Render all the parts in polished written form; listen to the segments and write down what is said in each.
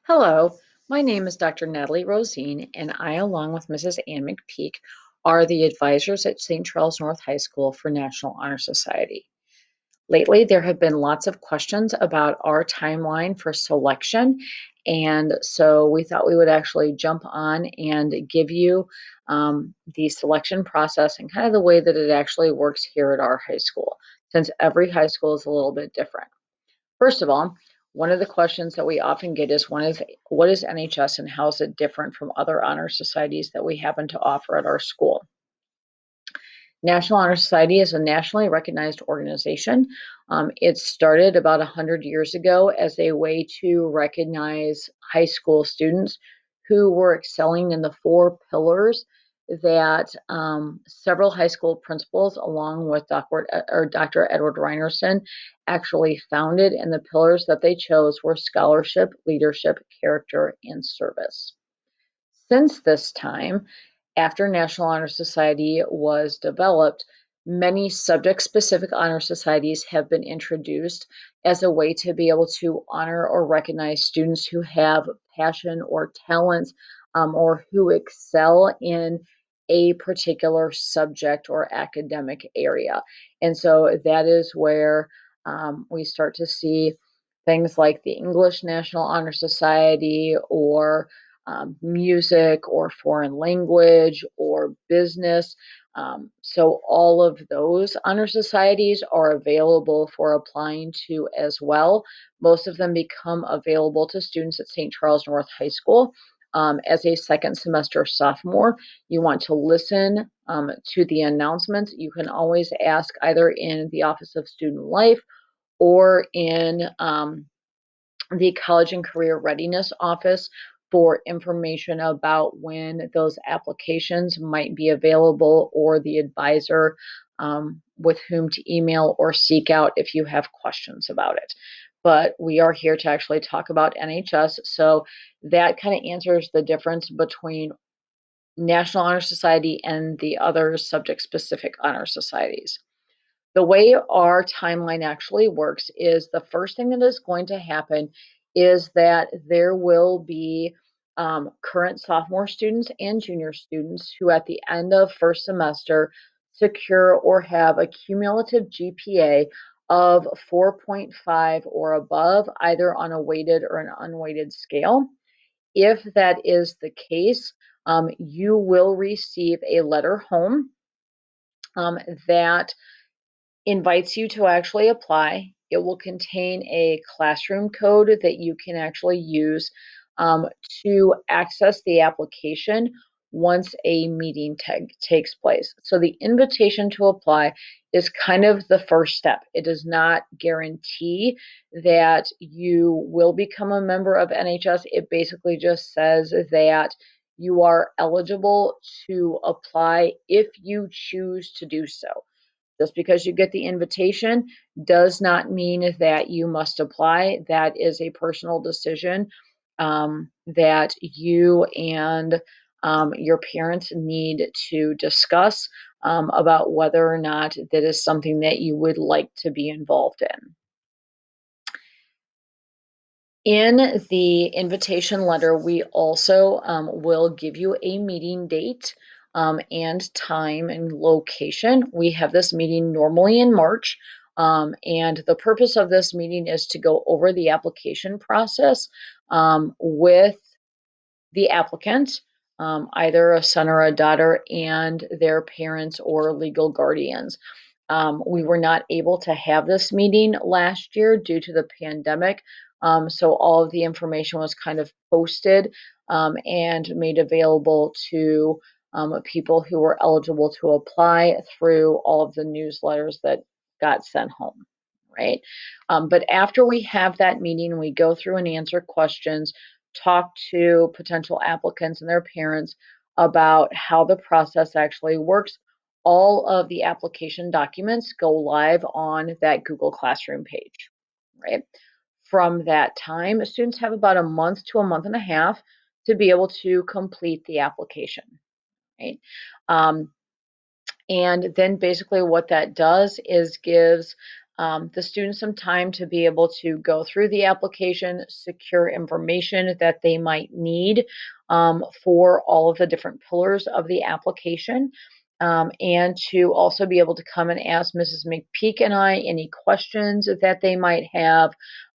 Hello, my name is Dr. Natalie Rosine, and I, along with Mrs. Ann McPeak, are the advisors at St. Charles North High School for National Honor Society. Lately, there have been lots of questions about our timeline for selection, and so we thought we would actually jump on and give you the selection process and kind of the way that it actually works here at our high school, since every high school is a little bit different. First of all, one of the questions that we often get is what is NHS and how is it different from other honor societies that we happen to offer at our school? National Honor Society is a nationally recognized organization. It started about 100 years ago as a way to recognize high school students who were excelling in the four pillars that several high school principals, along with Dr. Edward Reinerson, actually founded. And the pillars that they chose were scholarship, leadership, character, and service. Since this time, after National Honor Society was developed, many subject-specific honor societies have been introduced as a way to be able to honor or recognize students who have passion or talents or who excel in a particular subject or academic area. And so that is where we start to see things like the English National Honor Society or music or foreign language or business. So all of those honor societies are available for applying to as well. Most of them become available to students at St. Charles North High School. As a second semester sophomore, you want to listen to the announcements. You can always ask either in the Office of Student Life or in the College and Career Readiness Office for information about when those applications might be available or the advisor with whom to email or seek out if you have questions about it. But we are here to actually talk about NHS, so that kind of answers the difference between National Honor Society and the other subject-specific honor societies. The way our timeline actually works is the first thing that is going to happen is that there will be current sophomore students and junior students who at the end of first semester secure or have a cumulative GPA of 4.5 or above, either on a weighted or an unweighted scale. If that is the case, you will receive a letter home that invites you to actually apply. It will contain a classroom code that you can actually use to access the application once a meeting takes place. So the invitation to apply is kind of the first step. It does not guarantee that you will become a member of NHS. It basically just says that you are eligible to apply if you choose to do so. Just because you get the invitation does not mean that you must apply. That is a personal decision that you and your parents need to discuss about whether or not that is something that you would like to be involved in. In the invitation letter, we also will give you a meeting date and time and location. We have this meeting normally in March, and the purpose of this meeting is to go over the application process with the applicant, either a son or a daughter, and their parents or legal guardians. We were not able to have this meeting last year due to the pandemic, so all of the information was kind of posted and made available to people who were eligible to apply through all of the newsletters that got sent home, right? But after we have that meeting, we go through and answer questions, talk to potential applicants and their parents about how the process actually works. All of the application documents go live on that Google Classroom page, right? From that time, students have about a month to a month and a half to be able to complete the application, right? And then basically what that does is gives the students some time to be able to go through the application, secure information that they might need for all of the different pillars of the application, and to also be able to come and ask Mrs. McPeak and I any questions that they might have,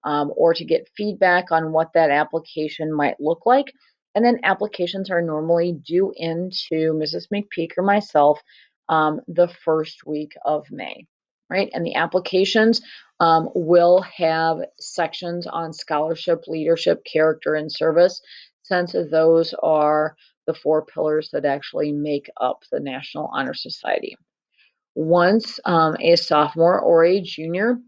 or to get feedback on what that application might look like. And then applications are normally due into Mrs. McPeak or myself the first week of May, right? And the applications will have sections on scholarship, leadership, character, and service, since those are the four pillars that actually make up the National Honor Society. Once a sophomore or a junior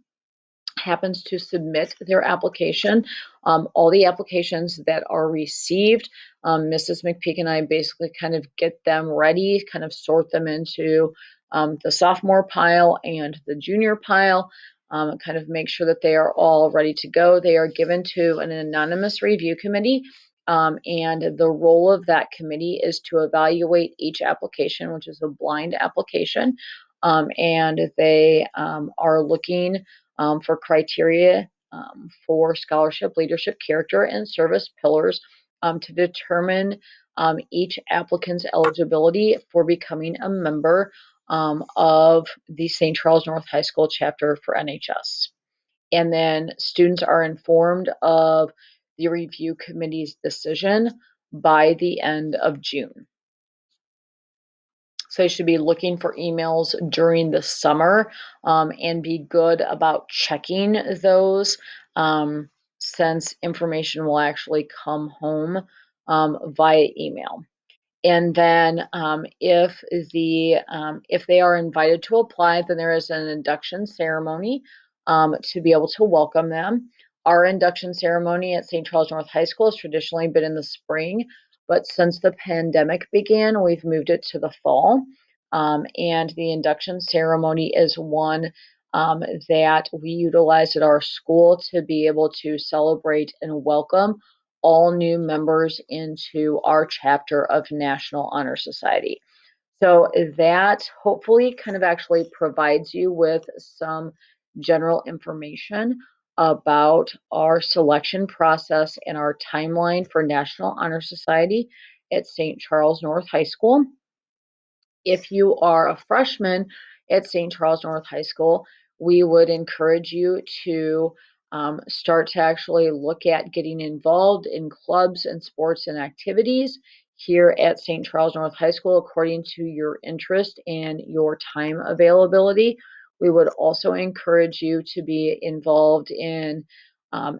happens to submit their application, all the applications that are received, Mrs. McPeak and I basically kind of get them ready, kind of sort them into the sophomore pile and the junior pile, kind of make sure that they are all ready to go. They are given to an anonymous review committee, and the role of that committee is to evaluate each application, which is a blind application, and they are looking for criteria for scholarship, leadership, character, and service pillars to determine each applicant's eligibility for becoming a member of the St. Charles North High School chapter for NHS. And then students are informed of the review committee's decision by the end of June. So you should be looking for emails during the summer, and be good about checking those, since information will actually come home via email. And then if they are invited to apply, then there is an induction ceremony to be able to welcome them. Our induction ceremony at St. Charles North High School has traditionally been in the spring, but since the pandemic began, we've moved it to the fall. And the induction ceremony is one that we utilize at our school to be able to celebrate and welcome all new members into our chapter of National Honor Society. So that hopefully kind of actually provides you with some general information about our selection process and our timeline for National Honor Society at St. Charles North High School. If you are a freshman at St. Charles North High School, we would encourage you to start to actually look at getting involved in clubs and sports and activities here at St. Charles North High School according to your interest and your time availability. We would also encourage you to be involved in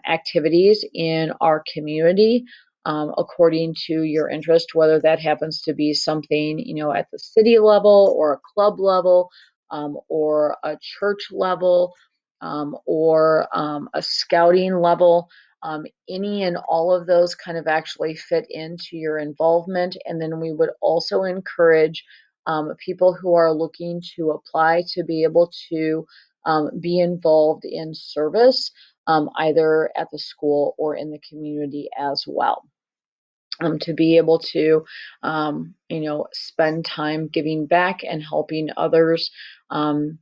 activities in our community according to your interest, whether that happens to be something, at the city level or a club level, or a church level, or a scouting level. Any and all of those kind of actually fit into your involvement. And then we would also encourage people who are looking to apply to be able to be involved in service, either at the school or in the community as well. To be able to, spend time giving back and helping others, who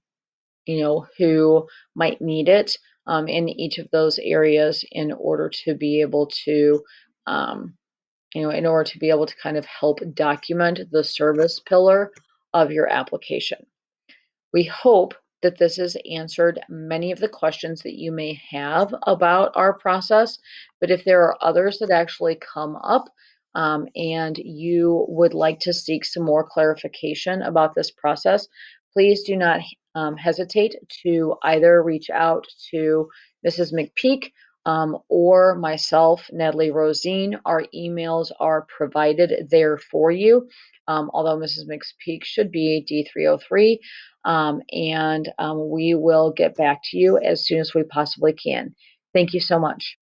might need it in each of those areas in order to be able to, kind of help document the service pillar of your application. We hope that this has answered many of the questions that you may have about our process, but if there are others that actually come up, and you would like to seek some more clarification about this process, please do not hesitate to either reach out to Mrs. McPeak or myself, Natalie Rosine. Our emails are provided there for you, although Mrs. McPeak should be D303. And we will get back to you as soon as we possibly can. Thank you so much.